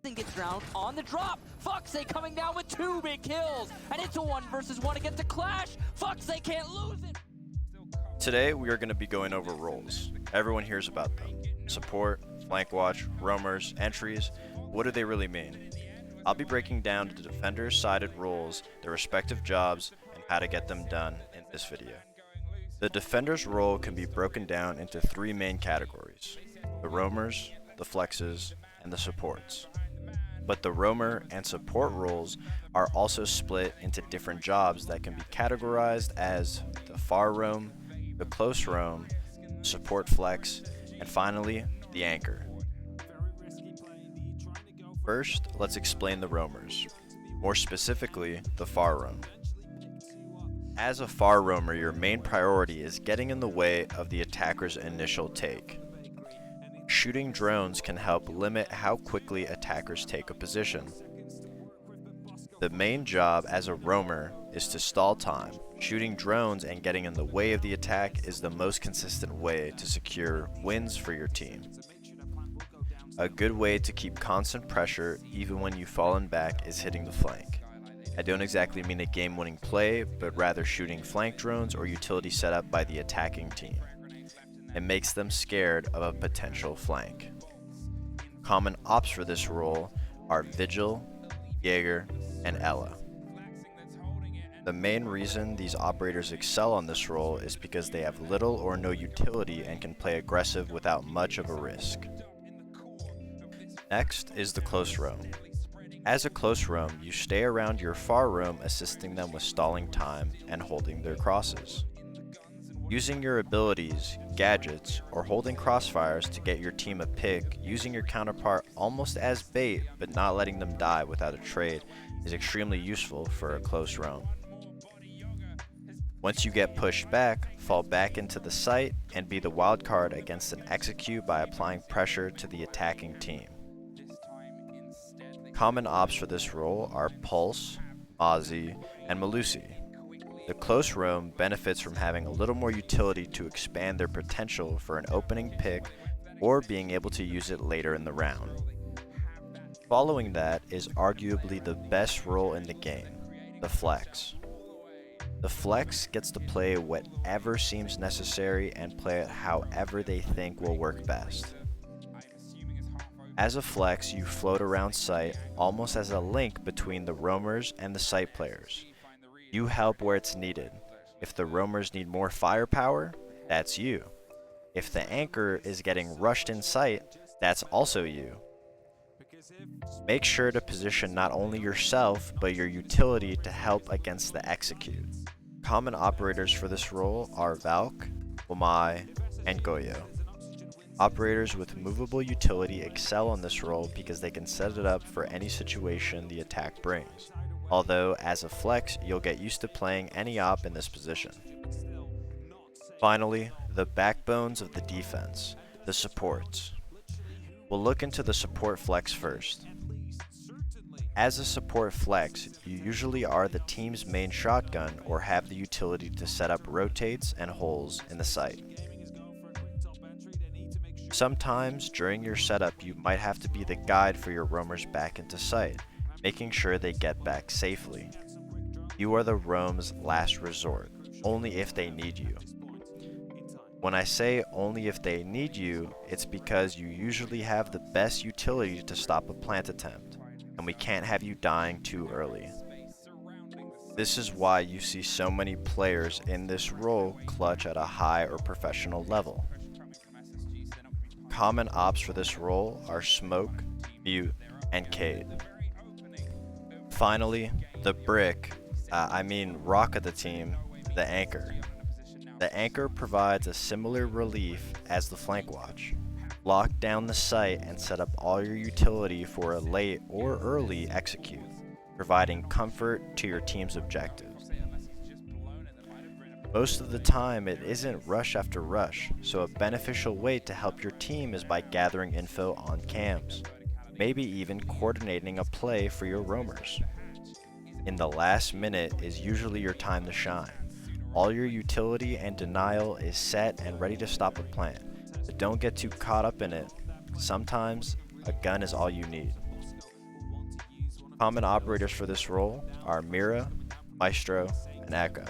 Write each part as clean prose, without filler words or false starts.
Gets drowned on the drop. Foxy coming down with 2 big kills, and it's a 1 versus 1 against a Clash. Foxy can't lose it. Today we are going to be going over roles. Everyone hears about them. Support, flank watch, roamers, entries. What do they really mean? I'll be breaking down the defenders' sided roles, their respective jobs, and how to get them done in this video. The defender's role can be broken down into 3 main categories: the roamers, the flexes, and the supports. But the roamer and support roles are also split into different jobs that can be categorized as the far roam, the close roam, support flex, and finally, the anchor. First, let's explain the roamers, more specifically, the far roam. As a far roamer, your main priority is getting in the way of the attacker's initial take. Shooting drones can help limit how quickly attackers take a position. The main job as a roamer is to stall time. Shooting drones and getting in the way of the attack is the most consistent way to secure wins for your team. A good way to keep constant pressure even when you've fallen back is hitting the flank. I don't exactly mean a game-winning play, but rather shooting flank drones or utility setup by the attacking team. It makes them scared of a potential flank. Common ops for this role are Vigil, Jaeger, and Ela. The main reason these operators excel on this role is because they have little or no utility and can play aggressive without much of a risk. Next is the close roam. As a close roam, you stay around your far roam, assisting them with stalling time and holding their crosses. Using your abilities, gadgets, or holding crossfires to get your team a pick, using your counterpart almost as bait but not letting them die without a trade is extremely useful for a close roam. Once you get pushed back, fall back into the site and be the wild card against an execute by applying pressure to the attacking team. Common ops for this role are Pulse, Ozzy, and Melusi. The close roam benefits from having a little more utility to expand their potential for an opening pick or being able to use it later in the round. Following that is arguably the best role in the game, the flex. The flex gets to play whatever seems necessary and play it however they think will work best. As a flex, you float around site almost as a link between the roamers and the site players. You help where it's needed. If the roamers need more firepower, that's you. If the anchor is getting rushed in sight, that's also you. Make sure to position not only yourself, but your utility to help against the execute. Common operators for this role are Valk, Wamai, and Goyo. Operators with movable utility excel on this role because they can set it up for any situation the attack brings. Although, as a flex, you'll get used to playing any op in this position. Finally, the backbones of the defense, the supports. We'll look into the support flex first. As a support flex, you usually are the team's main shotgun or have the utility to set up rotates and holes in the site. Sometimes, during your setup, you might have to be the guide for your roamers back into sight, making sure they get back safely. You are the roam's last resort, only if they need you. When I say only if they need you, it's because you usually have the best utility to stop a plant attempt, and we can't have you dying too early. This is why you see so many players in this role clutch at a high or professional level. Common ops for this role are Smoke, Mute, and Cade. Finally, the rock of the team, the anchor. The anchor provides a similar relief as the flank watch. Lock down the site and set up all your utility for a late or early execute, providing comfort to your team's objectives. Most of the time, it isn't rush after rush, so a beneficial way to help your team is by gathering info on cams, maybe even coordinating a play for your roamers. In the last minute is usually your time to shine. All your utility and denial is set and ready to stop a plant, but don't get too caught up in it. Sometimes, a gun is all you need. Common operators for this role are Mira, Maestro, and Echo.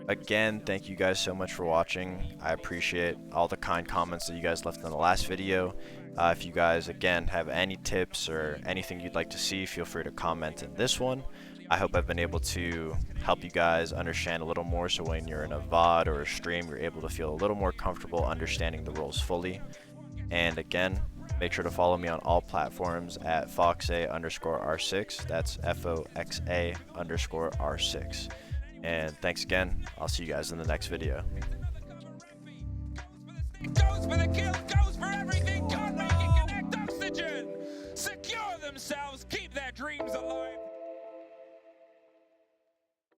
Again, thank you guys so much for watching. I appreciate all the kind comments that you guys left in the last video. If you guys, again, have any tips or anything you'd like to see, feel free to comment in this one. I hope I've been able to help you guys understand a little more, so when you're in a VOD or a stream, you're able to feel a little more comfortable understanding the roles fully. And again, make sure to follow me on all platforms at foxa_r6. That's FOXA_R6. And thanks again. I'll see you guys in the next video.